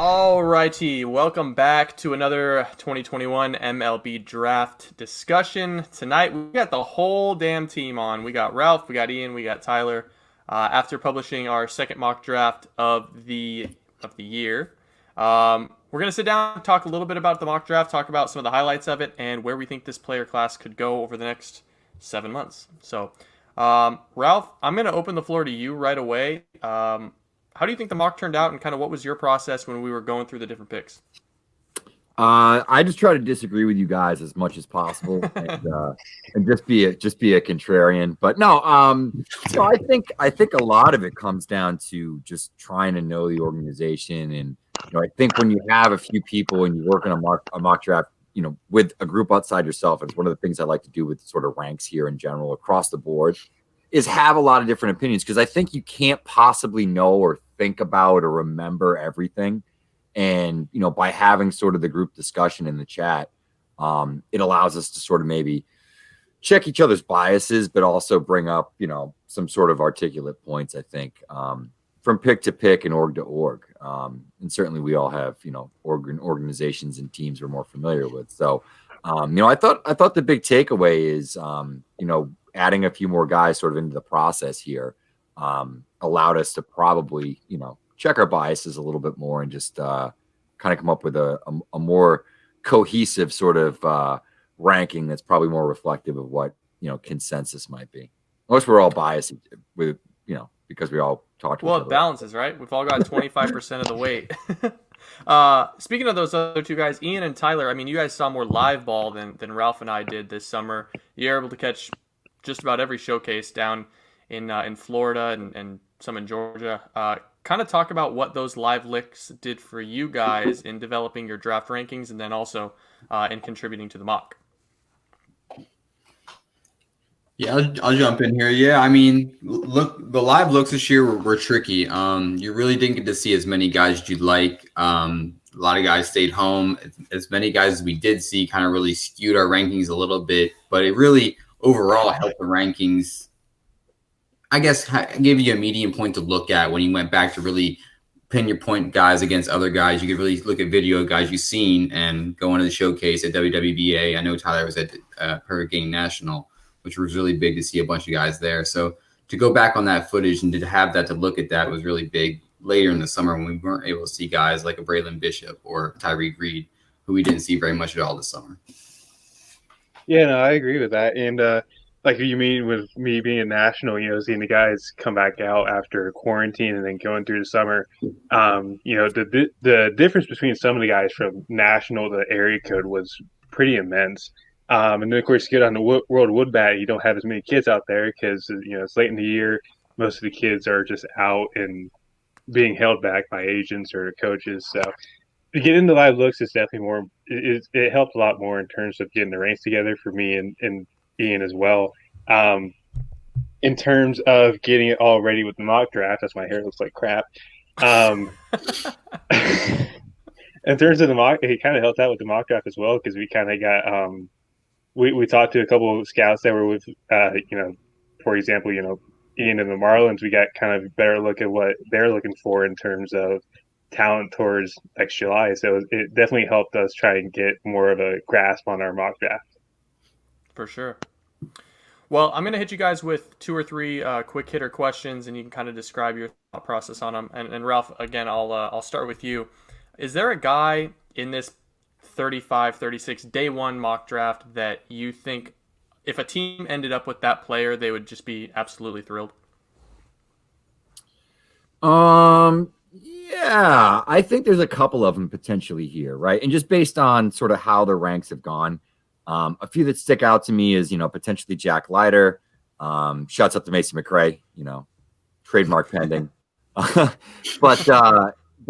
All righty, welcome back to another 2021 MLB Draft discussion. Tonight we got the whole damn team on. We got Ralph, we got Ian, we got Tyler. After publishing our second mock draft of the year, we're gonna sit down and talk a little bit about the mock draft, talk about some of the highlights of it, and where we think this player class could go over the next 7 months. So, Ralph, I'm gonna open the floor to you right away. How do you think the mock turned out, and kind of what was your process when we were going through the different picks? I just try to disagree with you guys as much as possible, and just be a contrarian. But no, so I think a lot of it comes down to just trying to know the organization, and I think when you have a few people and you work on a mock draft, with a group outside yourself, and it's one of the things I like to do with sort of ranks here in general across the board, is have a lot of different opinions, because I think you can't possibly know or think about or remember everything. And, by having sort of the group discussion in the chat, it allows us to sort of maybe check each other's biases, but also bring up, some sort of articulate points, I think, from pick to pick and org to org. And certainly we all have, organizations and teams we're more familiar with. So, I thought the big takeaway is, adding a few more guys sort of into the process here allowed us to probably, check our biases a little bit more and just kind of come up with a more cohesive sort of ranking that's probably more reflective of what, consensus might be. Most we're all biased with, because we all talked. Well, it balances, right? We've all got 25% of the weight. Speaking of those other two guys, Ian and Tyler, I mean, you guys saw more live ball than Ralph and I did this summer. You're able to catch just about every showcase down in Florida and some in Georgia. Kind of talk about what those live licks did for you guys in developing your draft rankings, and then also in contributing to the mock. Yeah, I'll jump in here. Yeah, I mean, look, the live looks this year were tricky. You really didn't get to see as many guys as you'd like. A lot of guys stayed home. As many guys as we did see kind of really skewed our rankings a little bit, but it really overall helped the rankings. I guess gave you a median point to look at when you went back to really pin your point guys against other guys. You could really look at video of guys you've seen and go into the showcase at WWBA. I know Tyler was at Perfect Game National, which was really big to see a bunch of guys there. So to go back on that footage and to have that to look at that was really big later in the summer when we weren't able to see guys like a Braylon Bishop or Tyreek Reed, who we didn't see very much at all this summer. Yeah, no, I agree with that. And like you mean with me being national, seeing the guys come back out after quarantine and then going through the summer, the difference between some of the guys from national to area code was pretty immense. And then, of course, you get on the World Wood Bat, you don't have as many kids out there because, it's late in the year. Most of the kids are just out and being held back by agents or coaches. So to get into live looks is definitely more – it helped a lot more in terms of getting the ranks together for me and Ian as well. In terms of getting it all ready with the mock draft, that's my hair looks like crap. In terms of the mock, it kind of helped out with the mock draft as well because we kind of got we talked to a couple of scouts that were with for example, Ian and the Marlins. We got kind of a better look at what they're looking for in terms of talent towards next July. So it definitely helped us try and get more of a grasp on our mock draft. For sure. Well, I'm going to hit you guys with 2 or 3 quick hitter questions, and you can kind of describe your thought process on them. And Ralph, again, I'll start with you. Is there a guy in this 35, 36 day one mock draft that you think if a team ended up with that player, they would just be absolutely thrilled? Yeah, I think there's a couple of them potentially here, right? And just based on sort of how the ranks have gone, a few that stick out to me is, potentially Jack Leiter. Shouts out to Mason McRae, trademark pending. But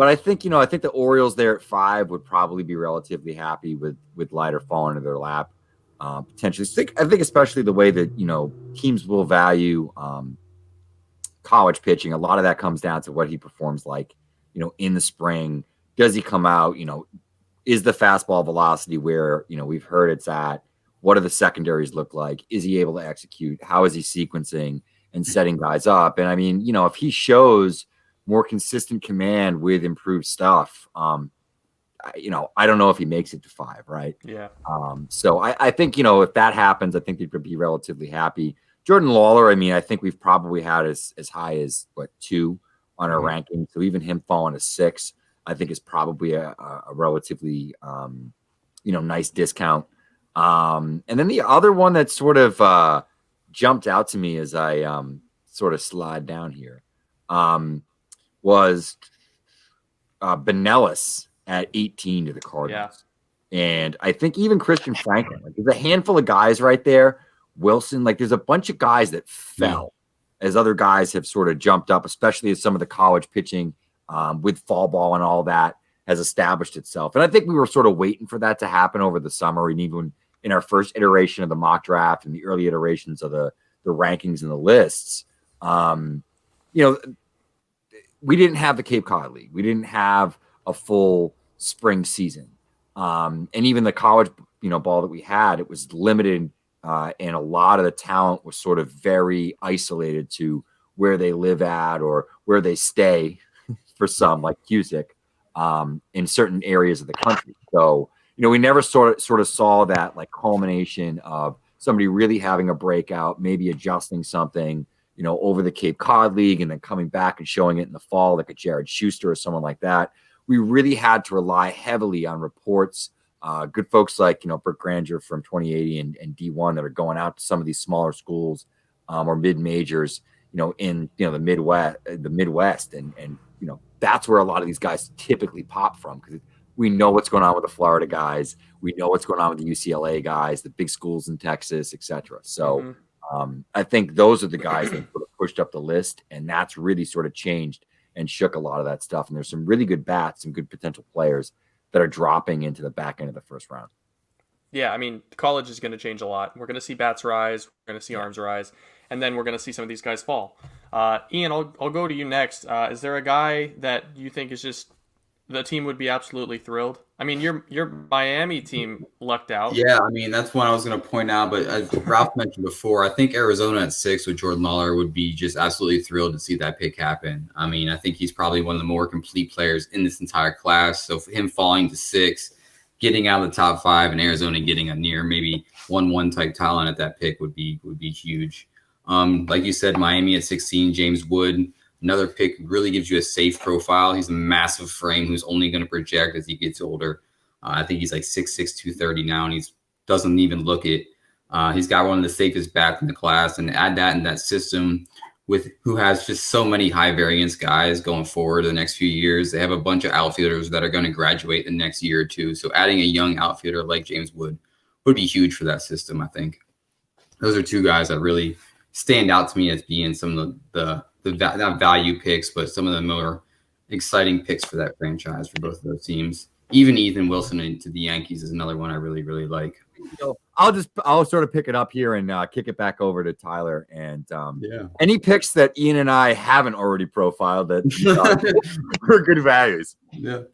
I think, the Orioles there at 5 would probably be relatively happy with Leiter falling into their lap. Potentially, I think especially the way that, teams will value college pitching. A lot of that comes down to what he performs like, in the spring. Does he come out, is the fastball velocity where, we've heard it's at? What do the secondaries look like? Is he able to execute? How is he sequencing and setting guys up? And I mean, if he shows, more consistent command with improved stuff. I don't know if he makes it to 5, right? Yeah. So I think, if that happens, I think they'd be relatively happy. Jordan Lawler, I mean, I think we've probably had as high as 2 on our ranking. So even him falling to 6, I think is probably a relatively, nice discount. And then the other one that sort of jumped out to me as I sort of slide down here was Benelis at 18 to the Cardinals. Yeah. And I think even Christian Franklin, there's a handful of guys right there. Wilson, there's a bunch of guys that fell as other guys have sort of jumped up, especially as some of the college pitching with fall ball and all that has established itself. And I think we were sort of waiting for that to happen over the summer. And even in our first iteration of the mock draft and the early iterations of the rankings and the lists, we didn't have the Cape Cod League. We didn't have a full spring season. And even the college, ball that we had, it was limited. And a lot of the talent was sort of very isolated to where they live at or where they stay for some, like Cusick, in certain areas of the country. So, we never sort of saw that culmination of somebody really having a breakout, maybe adjusting something, over the Cape Cod League and then coming back and showing it in the fall, like a Jared Schuster or someone like that. We really had to rely heavily on reports. Good folks like, Brooke Granger from 2080 and D1 that are going out to some of these smaller schools or mid-majors, in, the Midwest. And that's where a lot of these guys typically pop from because we know what's going on with the Florida guys. We know what's going on with the UCLA guys, the big schools in Texas, et cetera. So I think those are the guys that sort of pushed up the list, and that's really sort of changed and shook a lot of that stuff. And there's some really good bats, some good potential players that are dropping into the back end of the first round. Yeah, I mean, college is going to change a lot. We're going to see bats rise. We're going to see arms rise. And then we're going to see some of these guys fall. Ian, I'll go to you next. Is there a guy that you think is just the team would be absolutely thrilled? I mean, your Miami team lucked out. Yeah, I mean, that's one I was going to point out. But as Ralph mentioned before, I think Arizona at 6 with Jordan Lawler would be just absolutely thrilled to see that pick happen. I mean, I think he's probably one of the more complete players in this entire class. So for him falling to 6, getting out of the top 5, and Arizona getting a near maybe 1-1 type talent at that pick would be huge. Like you said, Miami at 16, James Wood. Another pick really gives you a safe profile. He's a massive frame who's only going to project as he gets older. I think he's like 6'6", 230 now, and he doesn't even look it. He's got one of the safest bats in the class, and add that in that system with who has just so many high variance guys going forward the next few years. They have a bunch of outfielders that are going to graduate the next year or two. So adding a young outfielder like James Wood would be huge for that system, I think. Those are 2 guys that really stand out to me as being some of the not value picks, but some of the more exciting picks for that franchise for both of those teams. Even Ethan Wilson to the Yankees is another one I really, really like. So I'll sort of pick it up here and kick it back over to Tyler. And any picks that Ian and I haven't already profiled that are good values. Yeah.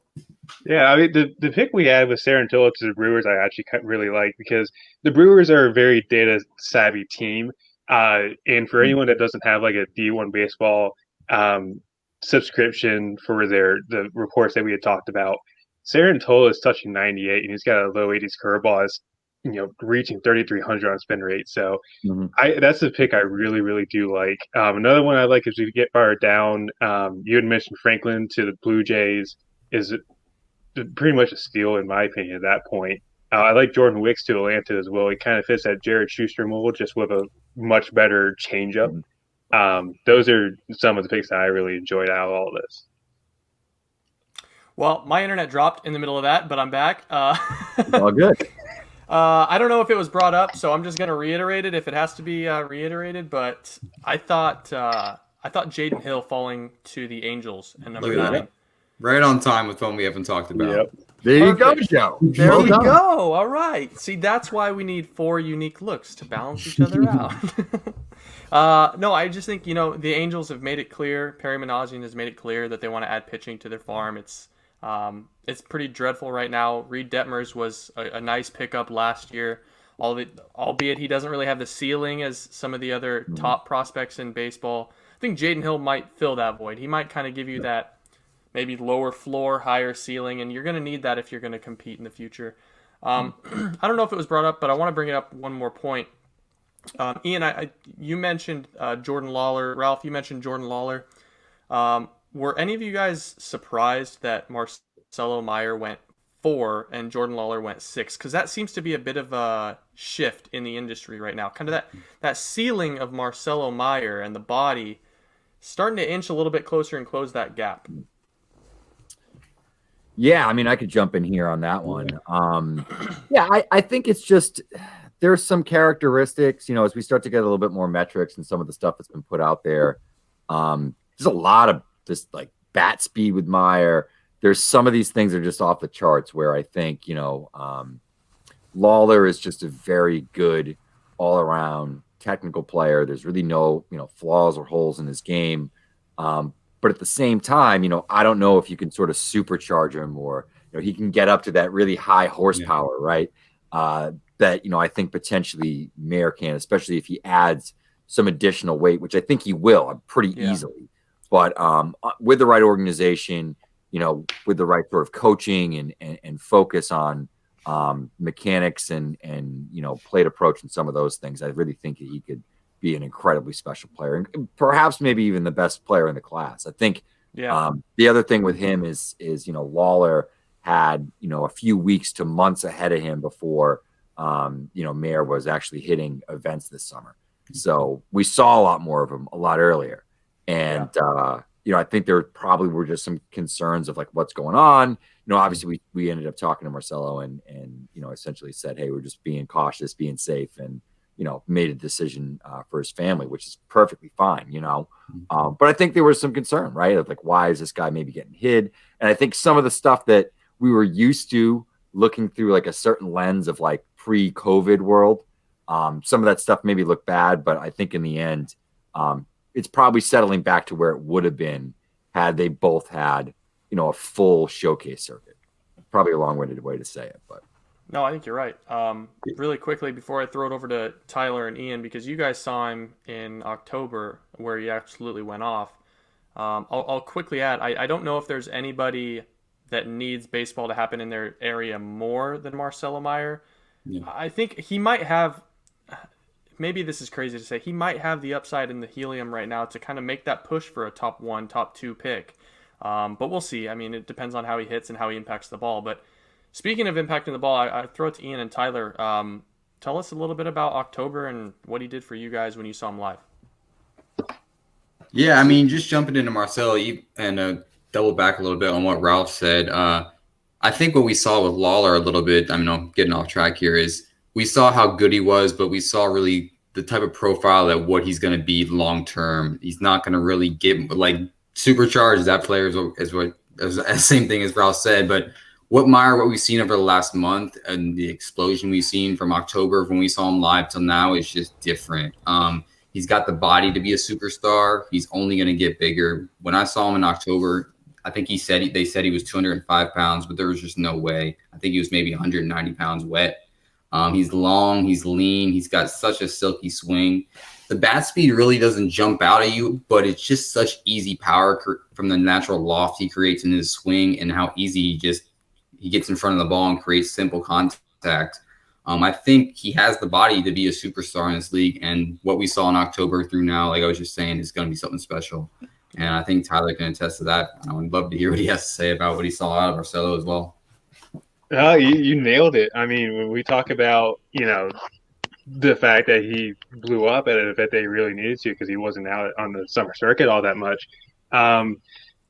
Yeah, I mean, the pick we had with Sarantola to the Brewers I actually really like because the Brewers are a very data-savvy team. And for anyone that doesn't have like a D1 baseball subscription for the reports that we had talked about, Sarantola is touching 98 and he's got a low 80s curveball, is reaching 3,300 on spin rate. So that's a pick I really, really do like. Another one I like is we get far down. You had mentioned Franklin to the Blue Jays is pretty much a steal in my opinion at that point. I like Jordan Wicks to Atlanta as well. He kind of fits that Jared Schuster mold, just with a much better changeup. Those are some of the picks that I really enjoyed out of all of this. Well, my internet dropped in the middle of that, but I'm back. All good. I don't know if it was brought up, so I'm just going to reiterate it if it has to be reiterated. But I thought Jaden Hill falling to the Angels at number 9. Right on time with one we haven't talked about. Yep. There you go, Joe. There we go. All right. See, that's why we need 4 unique looks to balance each other out. No, I just think, the Angels have made it clear, Perry Managian has made it clear that they want to add pitching to their farm. It's pretty dreadful right now. Reed Detmers was a nice pickup last year, albeit he doesn't really have the ceiling as some of the other top prospects in baseball. think Jaden Hill might fill that void. He might kind of give you that maybe lower floor, higher ceiling, and you're going to need that if you're going to compete in the future. I don't know if it was brought up, but I want to bring it up one more point. Ian, you mentioned Jordan Lawler. Ralph, you mentioned Jordan Lawler. Were any of you guys surprised that Marcelo Mayer went 4 and Jordan Lawler went 6? Because that seems to be a bit of a shift in the industry right now. Kind of that ceiling of Marcelo Mayer and the body starting to inch a little bit closer and close that gap. Yeah, I mean, I could jump in here on that one. Yeah, I think it's just there's some characteristics, as we start to get a little bit more metrics and some of the stuff that's been put out there. There's a lot of just like bat speed with Mayer. There's some of these things that are just off the charts where I think, Lawler is just a very good all around technical player. There's really no, flaws or holes in his game. But at the same time, I don't know if you can sort of supercharge him or, he can get up to that really high horsepower, right? That, I think potentially Mayer can, especially if he adds some additional weight, which I think he will pretty easily. But with the right organization, with the right sort of coaching and focus on mechanics and plate approach and some of those things, I really think that he could be an incredibly special player and perhaps maybe even the best player in the class. I think the other thing with him is Lawler had a few weeks to months ahead of him before Mayer was actually hitting events this summer, so we saw a lot more of him a lot earlier. And I think there probably were just some concerns of like what's going on. Obviously we ended up talking to Marcelo and essentially said, hey, we're just being cautious, being safe, and made a decision for his family, which is perfectly fine, but I think there was some concern, right? Of like, why is this guy maybe getting hit? And I think some of the stuff that we were used to looking through like a certain lens of like pre-COVID world, some of that stuff maybe looked bad, but I think in the end, it's probably settling back to where it would have been had they both had, a full showcase circuit. Probably a long-winded way to say it, but. No, I think you're right. Really quickly before I throw it over to Tyler and Ian, because you guys saw him in October where he absolutely went off. I'll quickly add, I don't know if there's anybody that needs baseball to happen in their area more than Marcelo Mayer. Yeah. I think he might have, maybe this is crazy to say, he might have the upside in the helium right now to kind of make that push for a top 1, top 2 pick. But we'll see. I mean, it depends on how he hits and how he impacts the ball. But speaking of impacting the ball, I throw it to Ian and Tyler. Tell us a little bit about October and what he did for you guys when you saw him live. Yeah, I mean, just jumping into Marcelo and double back a little bit on what Ralph said. I think what we saw with Lawler a little bit, I mean, I'm getting off track here, is we saw how good he was, but we saw really the type of profile that what he's going to be long term. He's not going to really get like supercharged. That player is the same thing as Ralph said, but what we've seen over the last month and the explosion we've seen from October when we saw him live till now is just different. He's got the body to be a superstar. He's only going to get bigger. When I saw him in October, I think they said he was 205 pounds, but there was just no way. I think he was maybe 190 pounds wet. He's long, he's lean, he's got such a silky swing. The bat speed really doesn't jump out at you, but it's just such easy power from the natural loft he creates in his swing and how easy he gets in front of the ball and creates simple contact. I think he has the body to be a superstar in this league, and what we saw in October through now, like I was just saying, is going to be something special. And I think Tyler can attest to that. I would love to hear what he has to say about what he saw out of Marcelo as well. You nailed it. I mean, when we talk about, the fact that he blew up at an event they really needed to because he wasn't out on the summer circuit all that much.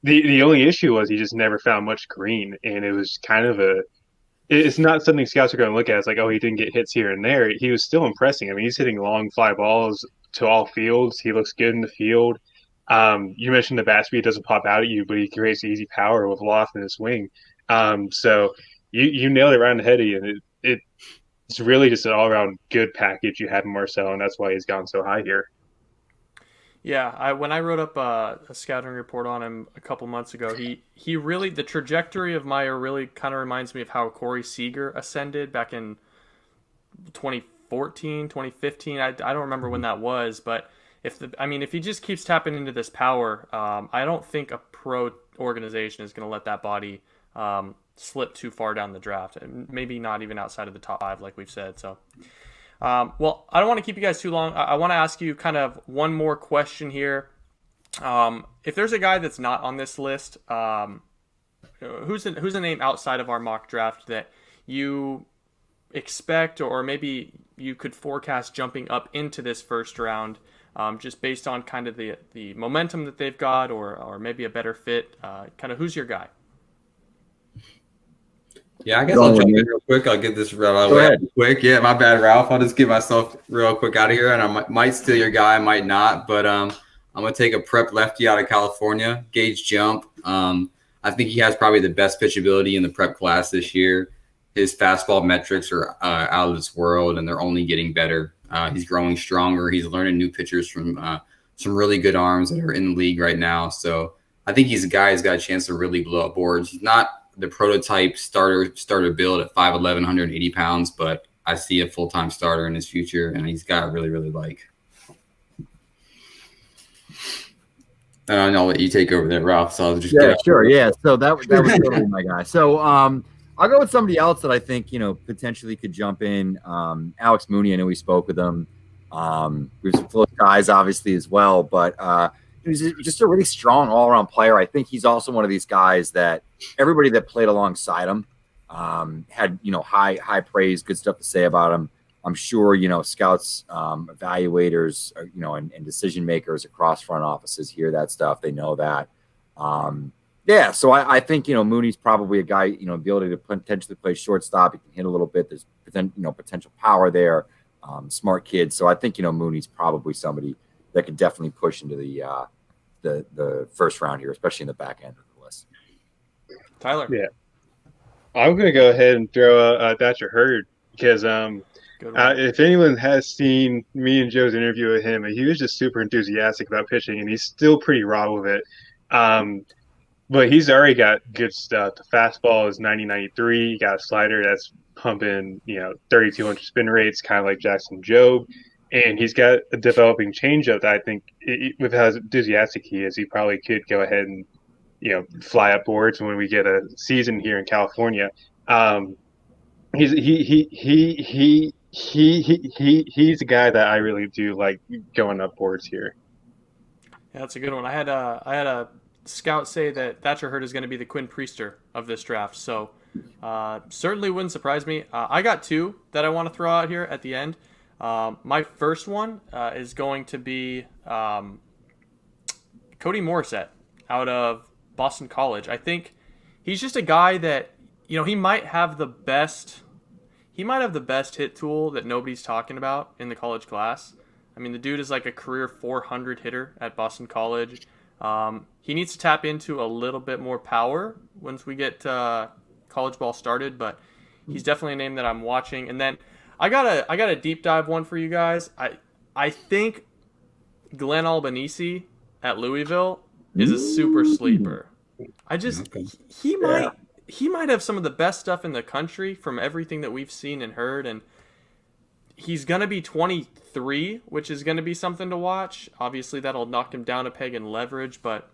The only issue was he just never found much green, and it was kind of it's not something scouts are going to look at. It's like, oh, he didn't get hits here and there. He was still impressing. I mean, he's hitting long fly balls to all fields. He looks good in the field. You mentioned the bat speed doesn't pop out at you, but he creates easy power with loft in his swing. So you nailed it right on the head, and it's really just an all-around good package you have in Marcelo, and that's why he's gone so high here. Yeah, when I wrote up a scouting report on him a couple months ago, he really, the trajectory of Mayer really kind of reminds me of how Corey Seager ascended back in 2014, 2015. I don't remember when that was, but if he just keeps tapping into this power, I don't think a pro organization is going to let that body slip too far down the draft, and maybe not even outside of the top 5, like we've said. So, well, I don't want to keep you guys too long. I want to ask you kind of one more question here. If there's a guy that's not on this list, who's a name outside of our mock draft that you expect, or maybe you could forecast jumping up into this first round, just based on kind of the momentum that they've got, or maybe a better fit? Kind of who's your guy? Yeah, I guess I'll jump in real quick. I'll get this real quick. Yeah, my bad, Ralph. I'll just get myself real quick out of here, and I might steal your guy, I might not, but I'm gonna take a prep lefty out of California, Gage Jump. I think he has probably the best pitchability in the prep class this year. His fastball metrics are out of this world, and they're only getting better. He's growing stronger. He's learning new pitchers from some really good arms that are in the league right now. So I think he's a guy who's got a chance to really blow up boards. He's not the prototype starter build at 5'11", 180 pounds, but I see a full-time starter in his future, and he's got really, really like. And I'll let you take over there, Ralph. So I'll just sure. Yeah. So that was totally my guy. So I'll go with somebody else that I think, potentially could jump in. Alex Mooney, I know we spoke with him. There's some close guys, obviously, as well. But he's just a really strong all-around player. I think he's also one of these guys that everybody that played alongside him had, high praise, good stuff to say about him. I'm sure, scouts, evaluators, and decision makers across front offices hear that stuff. They know that. So I think, Mooney's probably a guy, ability to potentially play shortstop. He can hit a little bit. There's, potential power there. Smart kid. So I think, Mooney's probably somebody that could definitely push into the first round here, especially in the back end of the list. Tyler. Yeah. I'm going to go ahead and throw Thatcher Hurd because if anyone has seen me and Joe's interview with him, he was just super enthusiastic about pitching, and he's still pretty raw with it. But he's already got good stuff. The fastball is 90-93. You got a slider that's pumping, 3,200 spin rates, kind of like Jackson Jobe. And he's got a developing changeup that I think, with how enthusiastic he is, he probably could go ahead and, fly up boards when we get a season here in California. He's a guy that I really do like going up boards here. Yeah, that's a good one. I had a scout say that Thatcher Hurd is going to be the Quinn Priester of this draft, so certainly wouldn't surprise me. I got 2 that I want to throw out here at the end. My first one is going to be Cody Morissette out of Boston College. I think he's just a guy that, he might have the best hit tool that nobody's talking about in the college class. I mean, the dude is like a career 400 hitter at Boston College. He needs to tap into a little bit more power once we get college ball started, but he's definitely a name that I'm watching. And then I got a deep dive one for you guys. I think Glenn Albanese at Louisville is a super sleeper. He might have some of the best stuff in the country from everything that we've seen and heard, and he's going to be 23, which is going to be something to watch. Obviously, that'll knock him down a peg in leverage, but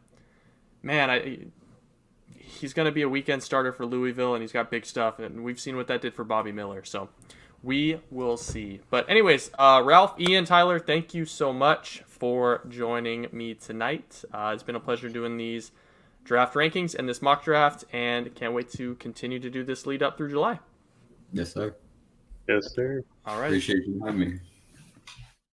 man, he's going to be a weekend starter for Louisville, and he's got big stuff, and we've seen what that did for Bobby Miller, so we will see. But anyways, Ralph, Ian, Tyler, thank you so much for joining me tonight. It's been a pleasure doing these draft rankings and this mock draft, and can't wait to continue to do this lead up through July. Yes, sir. Yes, sir. All right. Appreciate you having me.